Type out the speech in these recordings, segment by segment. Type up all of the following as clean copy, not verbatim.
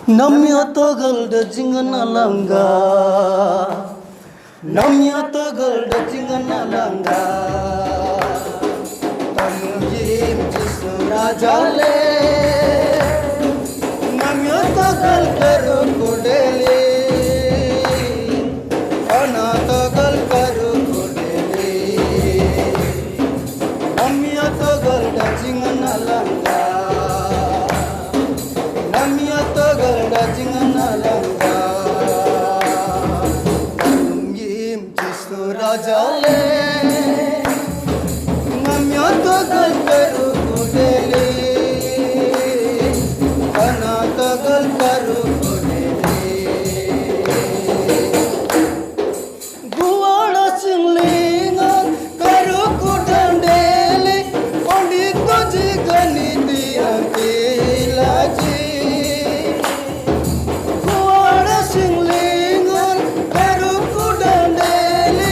Namya togal da jingana langa. Namya togal da jingana langa. Tamujim jisu rajale. Namya togal karu kudele. Ana togal karu kudele. Namya togal da jingana langa. Namya togal da jingana langa. Tamujim jisu rajale. Namya togal karu kudele. Ana togal karu kudele. Guwada singlingan karu kudandele. Ondito jigani diyanti laji. Guwada singlingan karu kudandele.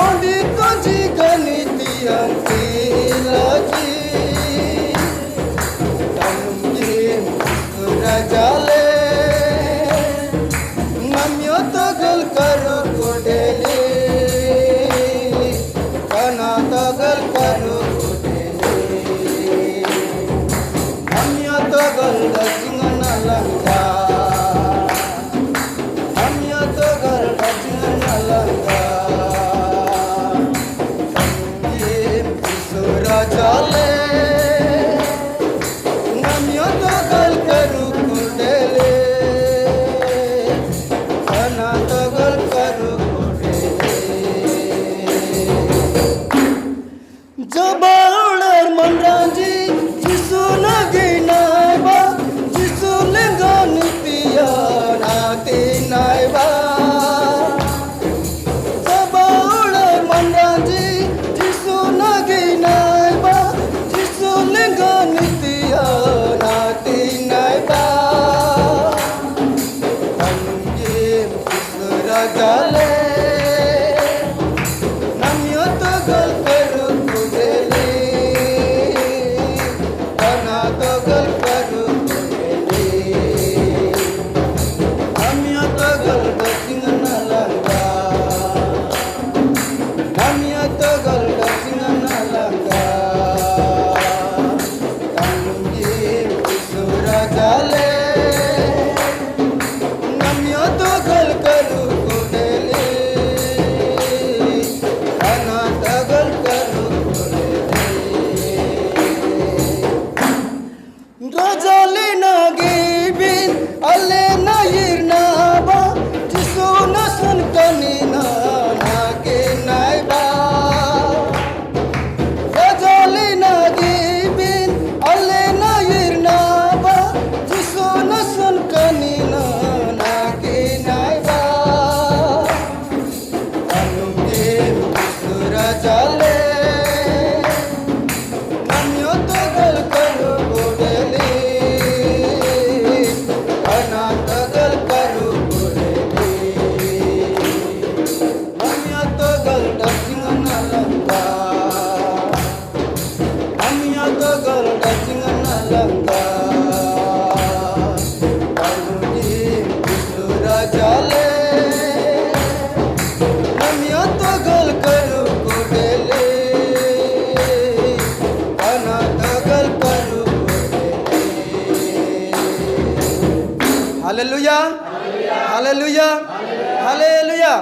Ondito jigani diyanti laji. Tamujim rajale. Namya togal karu kudele. Kana togal karu kudele. Namya togal da jingana langa. Namya togal da jingana langa. Tamujim jisu rajale. Namya togal karu kudele. Kana togal karu kudele. Jabalar manranji jisu naginaiba. Jisu lenganitiya nati naiba. Jabalar manranji jisu naginaiba. Jisu lenganitiya nati naiba. Tamujim jisu rajale. Namya togal karu kudele. Kana togal karu kudele. Namya togal da jingana langa. Namya togal da jingana langa. Tamujim jisu rajale. Namya togal karu kudele. Kana togal karu kudele. Rajale nagibin alle nayirnaba. Jisu nasan kanina nage naiba. Rajale nagibin alle nayirnaba. Jisu nasan kanina nage naiba. Tamujim jisu rajale. Namya togal karu kudele. Kana togal karu kudele. Namya togal da jingana langa. Namya togal da jingana langa. Tamujim jisu rajale. Namya togal karu kudele. Kana togal karu kudele. Hallelujah. Hallelujah. Hallelujah.